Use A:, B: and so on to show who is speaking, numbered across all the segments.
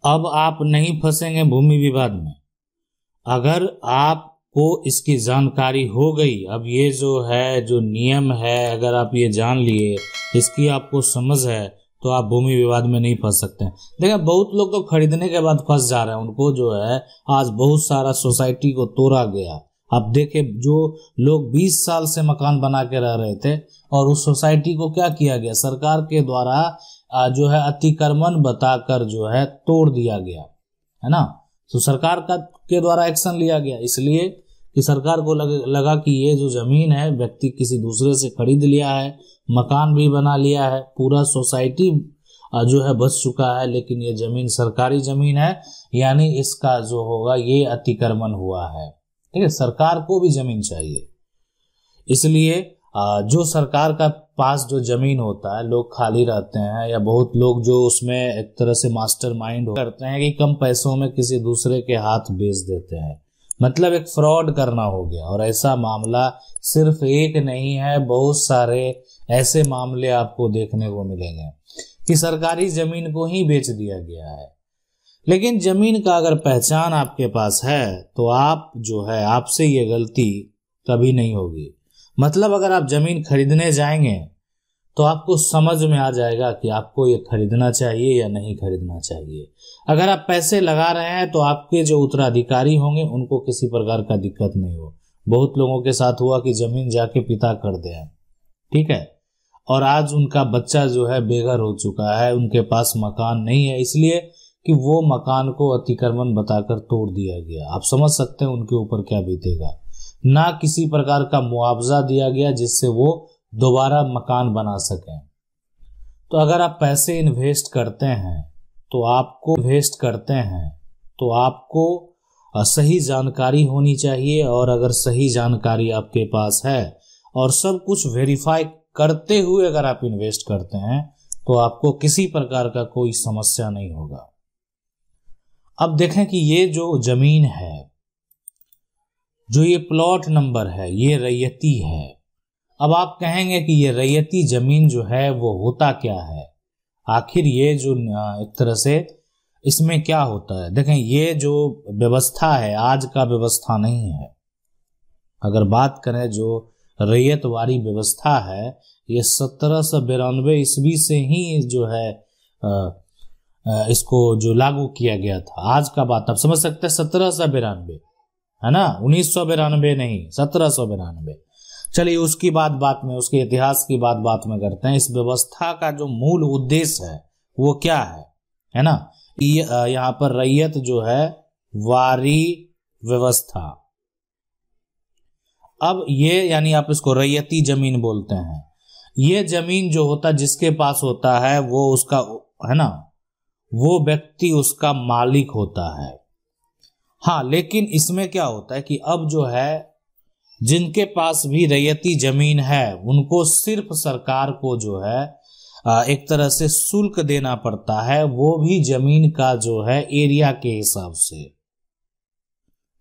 A: अब आप नहीं फंसेंगे भूमि विवाद में अगर आपको इसकी जानकारी हो गई। अब ये जो है, जो नियम है, अगर आप ये जान लिए, इसकी आपको समझ है, तो आप भूमि विवाद में नहीं फंस सकते हैं। देखिए बहुत लोग तो खरीदने के बाद फंस जा रहे हैं, उनको जो है आज बहुत सारा सोसाइटी को तोड़ा गया। आप देखे जो लोग 20 साल से मकान बना के रह रहे थे और उस सोसाइटी को क्या किया गया, सरकार के द्वारा जो है अतिक्रमण बताकर जो है तोड़ दिया गया, है ना। तो सरकार के द्वारा एक्शन लिया गया, इसलिए कि सरकार को लगा कि ये जो जमीन है व्यक्ति किसी दूसरे से खरीद लिया है, मकान भी बना लिया है, पूरा सोसाइटी जो है बच चुका है, लेकिन ये जमीन सरकारी जमीन है, यानी इसका जो होगा ये अतिक्रमण हुआ है। ठीक है, सरकार को भी जमीन चाहिए, इसलिए जो सरकार का पास जो जमीन होता है लोग खाली रहते हैं, या बहुत लोग जो उसमें एक तरह से मास्टरमाइंड करते हैं कि कम पैसों में किसी दूसरे के हाथ बेच देते हैं, मतलब एक फ्रॉड करना हो गया। और ऐसा मामला सिर्फ एक नहीं है, बहुत सारे ऐसे मामले आपको देखने को मिलेंगे कि सरकारी जमीन को ही बेच दिया गया है। लेकिन जमीन का अगर पहचान आपके पास है तो आप जो है, आपसे ये गलती कभी नहीं होगी। मतलब अगर आप जमीन खरीदने जाएंगे तो आपको समझ में आ जाएगा कि आपको ये खरीदना चाहिए या नहीं खरीदना चाहिए। अगर आप पैसे लगा रहे हैं तो आपके जो उत्तराधिकारी होंगे उनको किसी प्रकार का दिक्कत नहीं हो। बहुत लोगों के साथ हुआ कि जमीन जाके पिता कर दे, ठीक है, और आज उनका बच्चा जो है बेघर हो चुका है, उनके पास मकान नहीं है, इसलिए कि वो मकान को अतिक्रमण बताकर तोड़ दिया गया। आप समझ सकते हैं उनके ऊपर क्या बीतेगा। ना किसी प्रकार का मुआवजा दिया गया जिससे वो दोबारा मकान बना सकें। तो अगर आप पैसे इन्वेस्ट करते हैं तो आपको सही जानकारी होनी चाहिए, और अगर सही जानकारी आपके पास है और सब कुछ वेरीफाई करते हुए अगर आप इन्वेस्ट करते हैं तो आपको किसी प्रकार का कोई समस्या नहीं होगा। अब देखें कि ये जो जमीन है, जो ये प्लॉट नंबर है, ये रैयती है। अब आप कहेंगे कि ये रैयती जमीन जो है वो होता क्या है, आखिर ये जो एक तरह से इसमें क्या होता है। देखें ये जो व्यवस्था है आज का व्यवस्था नहीं है। अगर बात करें जो रैयतवारी व्यवस्था है, ये 1792 ईस्वी से ही जो है इसको जो लागू किया गया था। आज का बात आप समझ सकते हैं 1792, है ना, 1992 नहीं, 1792। चलिए उसकी बात में, उसके इतिहास की बात में करते हैं। इस व्यवस्था का जो मूल उद्देश्य है वो क्या है ना। यहाँ पर रैयत जो है वारी व्यवस्था। अब ये यानी आप इसको रैयती जमीन बोलते हैं। ये जमीन जो होता है जिसके पास होता है वो उसका, है ना, वो व्यक्ति उसका मालिक होता है। हाँ, लेकिन इसमें क्या होता है कि अब जो है जिनके पास भी रैयती जमीन है उनको सिर्फ सरकार को जो है एक तरह से शुल्क देना पड़ता है, वो भी जमीन का जो है एरिया के हिसाब से।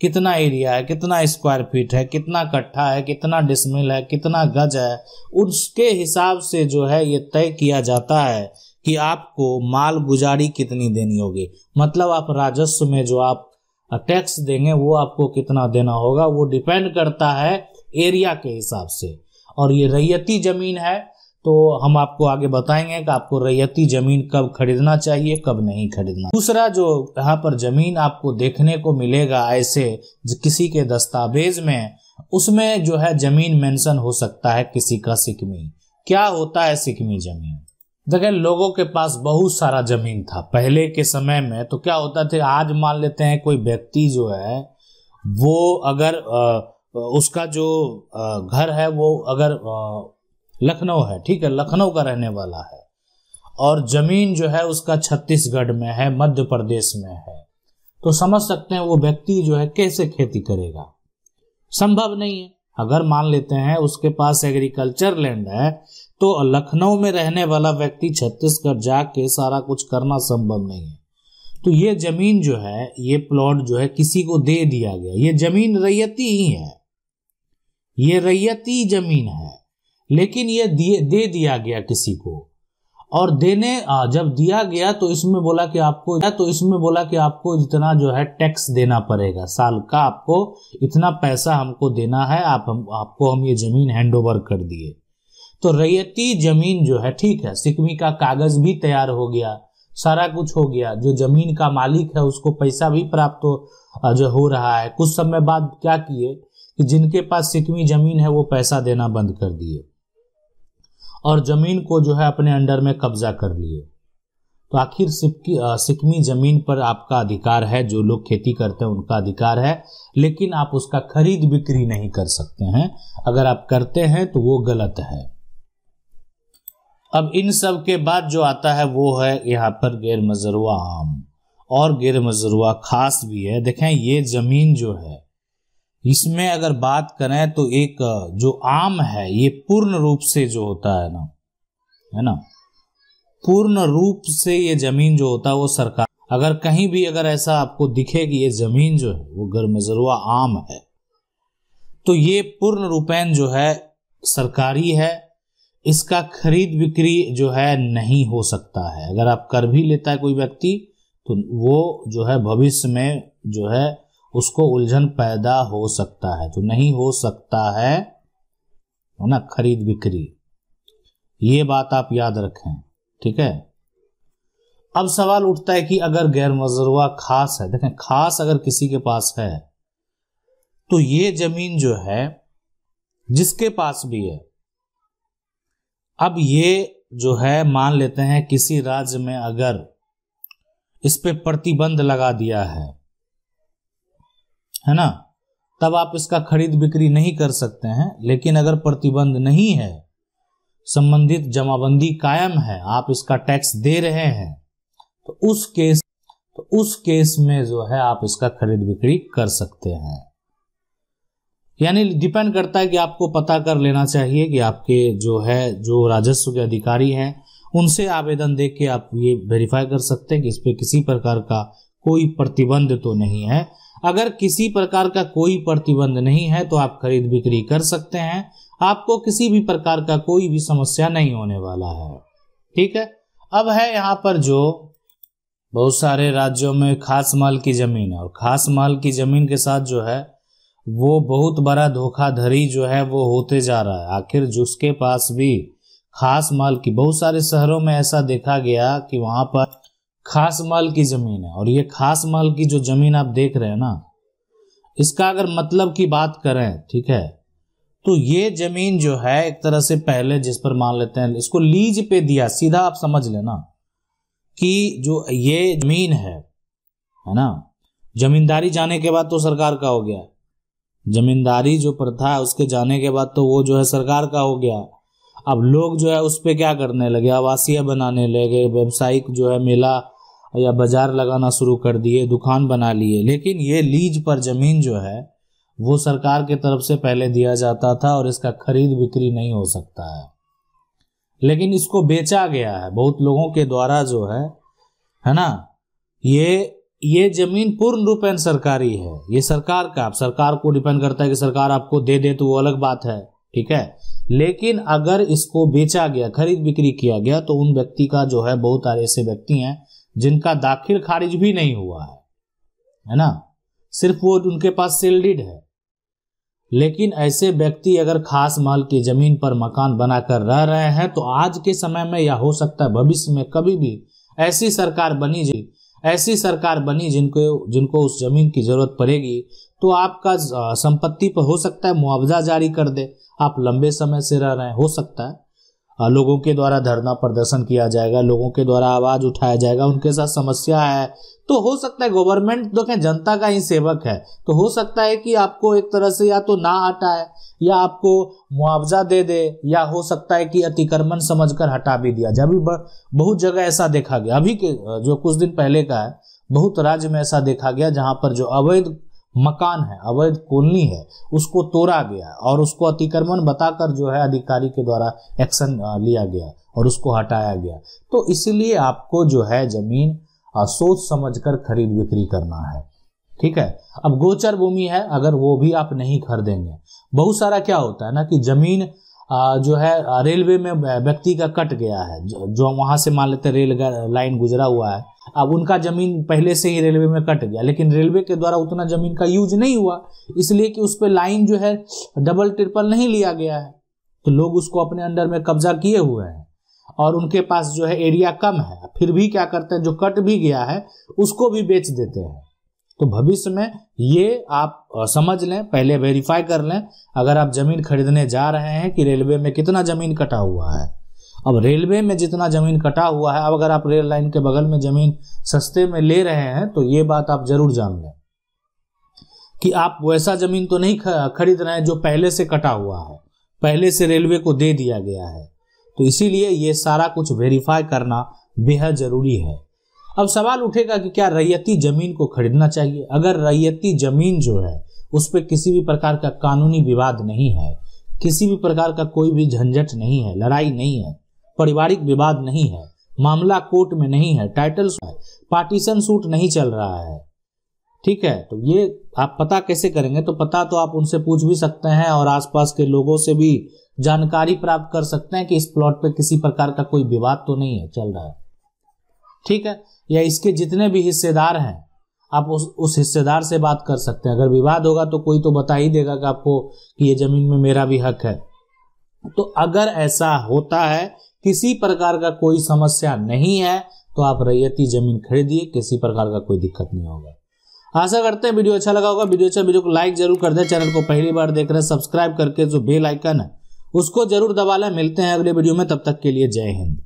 A: कितना एरिया है, कितना स्क्वायर फीट है, कितना कट्ठा है, कितना डिसमिल है, कितना गज है, उसके हिसाब से जो है ये तय किया जाता है कि आपको माल गुजारी कितनी देनी होगी। मतलब आप राजस्व में जो आप टैक्स देंगे वो आपको कितना देना होगा, वो डिपेंड करता है एरिया के हिसाब से। और ये रैयती जमीन है तो हम आपको आगे बताएंगे कि आपको रैयती जमीन कब खरीदना चाहिए, कब नहीं खरीदना। दूसरा जो यहाँ पर जमीन आपको देखने को मिलेगा ऐसे किसी के दस्तावेज में, उसमें जो है जमीन मेंशन हो सकता है किसी का सिकमी। क्या होता है सिकमी जमीन? देखिए लोगों के पास बहुत सारा जमीन था पहले के समय में। तो क्या होता था, आज मान लेते हैं कोई व्यक्ति जो है वो अगर उसका जो घर है वो अगर लखनऊ है, ठीक है, लखनऊ का रहने वाला है, और जमीन जो है उसका छत्तीसगढ़ में है, मध्य प्रदेश में है, तो समझ सकते हैं वो व्यक्ति जो है कैसे खेती करेगा, संभव नहीं है। अगर मान लेते हैं उसके पास एग्रीकल्चर लैंड है तो लखनऊ में रहने वाला व्यक्ति छत्तीसगढ़ जाके सारा कुछ करना संभव नहीं है। तो ये जमीन जो है, ये प्लॉट जो है किसी को दे दिया गया। ये जमीन रैयती ही है, ये रैयती जमीन है, लेकिन ये दे दिया गया किसी को। और जब दिया गया तो इसमें बोला कि आपको इतना जो है टैक्स देना पड़ेगा, साल का आपको इतना पैसा हमको देना है, आपको हम ये जमीन हैंड ओवर कर दिए। तो रैयती जमीन जो है, ठीक है, सिकमी का कागज भी तैयार हो गया, सारा कुछ हो गया, जो जमीन का मालिक है उसको पैसा भी प्राप्त हो रहा है। कुछ समय बाद क्या किए कि जिनके पास सिकमी जमीन है वो पैसा देना बंद कर दिए और जमीन को जो है अपने अंडर में कब्जा कर लिए। तो आखिर सिकमी जमीन पर आपका अधिकार है, जो लोग खेती करते हैं उनका अधिकार है, लेकिन आप उसका खरीद बिक्री नहीं कर सकते हैं। अगर आप करते हैं तो वो गलत है। अब इन सब के बाद जो आता है वो है यहाँ पर गैर मजरूआ आम, और गैर मजरूआ खास भी है। देखें ये जमीन जो है इसमें अगर बात करें तो एक जो आम है ये पूर्ण रूप से जो होता है ना, पूर्ण रूप से ये जमीन जो होता है वो सरकार, अगर कहीं भी अगर ऐसा आपको दिखे कि ये जमीन जो है वो गैर मजरूआ आम है तो ये पूर्ण रूपेण जो है सरकारी है। इसका खरीद बिक्री जो है नहीं हो सकता है। अगर आप कर भी लेता है कोई व्यक्ति तो वो जो है भविष्य में जो है उसको उलझन पैदा हो सकता है, तो नहीं हो सकता है ना खरीद बिक्री। ये बात आप याद रखें, ठीक है। अब सवाल उठता है कि अगर गैर मजरूआ खास है, देखें खास अगर किसी के पास है तो ये जमीन जो है जिसके पास भी है, अब ये जो है मान लेते हैं किसी राज्य में अगर इस पे प्रतिबंध लगा दिया है ना, तब आप इसका खरीद बिक्री नहीं कर सकते हैं। लेकिन अगर प्रतिबंध नहीं है, संबंधित जमाबंदी कायम है, आप इसका टैक्स दे रहे हैं, तो उस केस में जो है आप इसका खरीद बिक्री कर सकते हैं। यानी डिपेंड करता है कि आपको पता कर लेना चाहिए कि आपके जो राजस्व के अधिकारी हैं उनसे आवेदन दे के आप ये वेरीफाई कर सकते हैं कि इस पे किसी प्रकार का कोई प्रतिबंध तो नहीं है। अगर किसी प्रकार का कोई प्रतिबंध नहीं है तो आप खरीद बिक्री कर सकते हैं, आपको किसी भी प्रकार का कोई भी समस्या नहीं होने वाला है, ठीक है। अब है यहाँ पर जो बहुत सारे राज्यों में खास माल की जमीन है, और खास माल की जमीन के साथ जो है वो बहुत बड़ा धोखाधड़ी जो है वो होते जा रहा है। आखिर जिसके पास भी खास माल की, बहुत सारे शहरों में ऐसा देखा गया कि वहां पर खास माल की जमीन है, और ये खास माल की जो जमीन आप देख रहे हैं ना, इसका अगर मतलब की बात करें, ठीक है, तो ये जमीन जो है एक तरह से पहले जिस पर मान लेते हैं इसको लीज पे दिया, सीधा आप समझ लेना कि जो ये जमीन है ना, जमींदारी जाने के बाद तो सरकार का हो गया, जमींदारी जो प्रथा है उसके जाने के बाद तो वो जो है सरकार का हो गया। अब लोग जो है उस पे क्या करने लगे, आवासीय बनाने लगे, व्यवसायिक जो है मेला या बाजार लगाना शुरू कर दिए, दुकान बना लिए। लेकिन ये लीज पर जमीन जो है वो सरकार के तरफ से पहले दिया जाता था और इसका खरीद बिक्री नहीं हो सकता है, लेकिन इसको बेचा गया है बहुत लोगों के द्वारा जो है ना। ये जमीन पूर्ण रूपेण सरकारी है, ये सरकार का, आप सरकार को डिपेंड करता है कि सरकार आपको दे दे तो वो अलग बात है, ठीक है। लेकिन अगर इसको बेचा गया, खरीद बिक्री किया गया, तो उन व्यक्ति का जो है बहुत सारे ऐसे व्यक्ति हैं जिनका दाखिल खारिज भी नहीं हुआ है ना, सिर्फ वो उनके पास सेल डीड है। लेकिन ऐसे व्यक्ति अगर खास माल की जमीन पर मकान बनाकर रह रहे हैं तो आज के समय में या हो सकता है भविष्य में कभी भी ऐसी सरकार बनी जिनको उस जमीन की जरूरत पड़ेगी तो आपका संपत्ति पर हो सकता है मुआवजा जारी कर दे। आप लंबे समय से रह रहे हैं, हो सकता है लोगों के द्वारा धरना प्रदर्शन किया जाएगा, लोगों के द्वारा आवाज उठाया जाएगा, उनके साथ समस्या है, तो हो सकता है गवर्नमेंट देखें जनता का ही सेवक है, तो हो सकता है कि आपको एक तरह से या तो ना हटाए या आपको मुआवजा दे दे, या हो सकता है कि अतिक्रमण समझकर हटा भी दिया जाए। अभी बहुत जगह ऐसा देखा गया, अभी के जो कुछ दिन पहले का है, बहुत राज्य में ऐसा देखा गया जहां पर जो अवैध मकान है, अवैध कॉलोनी है, उसको तोड़ा गया और उसको अतिक्रमण बताकर जो है अधिकारी के द्वारा एक्शन लिया गया और उसको हटाया गया। तो इसलिए आपको जो है जमीन सोच समझकर खरीद बिक्री करना है, ठीक है। अब गोचर भूमि है, अगर वो भी आप नहीं खरीदेंगे, बहुत सारा क्या होता है ना कि जमीन जो है रेलवे में व्यक्ति का कट गया है, जो वहां से मान लेते रेल लाइन गुजरा हुआ है, अब उनका जमीन पहले से ही रेलवे में कट गया, लेकिन रेलवे के द्वारा उतना जमीन का यूज नहीं हुआ, इसलिए कि उस पर लाइन जो है डबल ट्रिपल नहीं लिया गया है, तो लोग उसको अपने अंडर में कब्जा किए हुए हैं और उनके पास जो है एरिया कम है, फिर भी क्या करते हैं, जो कट भी गया है उसको भी बेच देते हैं। तो भविष्य में ये आप समझ लें, पहले वेरीफाई कर लें, अगर आप जमीन खरीदने जा रहे हैं कि रेलवे में कितना जमीन कटा हुआ है। अब रेलवे में जितना जमीन कटा हुआ है, अब अगर आप रेल लाइन के बगल में जमीन सस्ते में ले रहे हैं तो ये बात आप जरूर जान लें कि आप वैसा जमीन तो नहीं खरीद रहे हैं जो पहले से कटा हुआ है, पहले से रेलवे को दे दिया गया है। तो इसीलिए ये सारा कुछ वेरीफाई करना बेहद जरूरी है। अब सवाल उठेगा कि क्या रैयती जमीन को खरीदना चाहिए? अगर रैयती जमीन जो है उस पर किसी भी प्रकार का कानूनी विवाद नहीं है, किसी भी प्रकार का कोई भी झंझट नहीं है, लड़ाई नहीं है, पारिवारिक विवाद नहीं है, मामला कोर्ट में नहीं है, टाइटल पार्टीशन सूट नहीं चल रहा है, ठीक है, तो ये आप पता कैसे करेंगे? तो पता तो आप उनसे पूछ भी सकते हैं और आसपास के लोगों से भी जानकारी प्राप्त कर सकते हैं कि इस प्लॉट पे किसी प्रकार का कोई विवाद तो नहीं है चल रहा है, ठीक है, या इसके जितने भी हिस्सेदार हैं आप उस हिस्सेदार से बात कर सकते हैं। अगर विवाद होगा तो कोई तो बता ही देगा कि आपको कि ये जमीन में मेरा भी हक है। तो अगर ऐसा होता है, किसी प्रकार का कोई समस्या नहीं है, तो आप रैयती जमीन खरीदिए, किसी प्रकार का कोई दिक्कत नहीं होगा। आशा करते हैं वीडियो अच्छा लगा होगा। वीडियो को लाइक जरूर कर दें, चैनल को पहली बार देख रहे हैं सब्सक्राइब करके जो बेल आइकन है उसको जरूर दबा लें। मिलते हैं अगले वीडियो में, तब तक के लिए जय हिंद।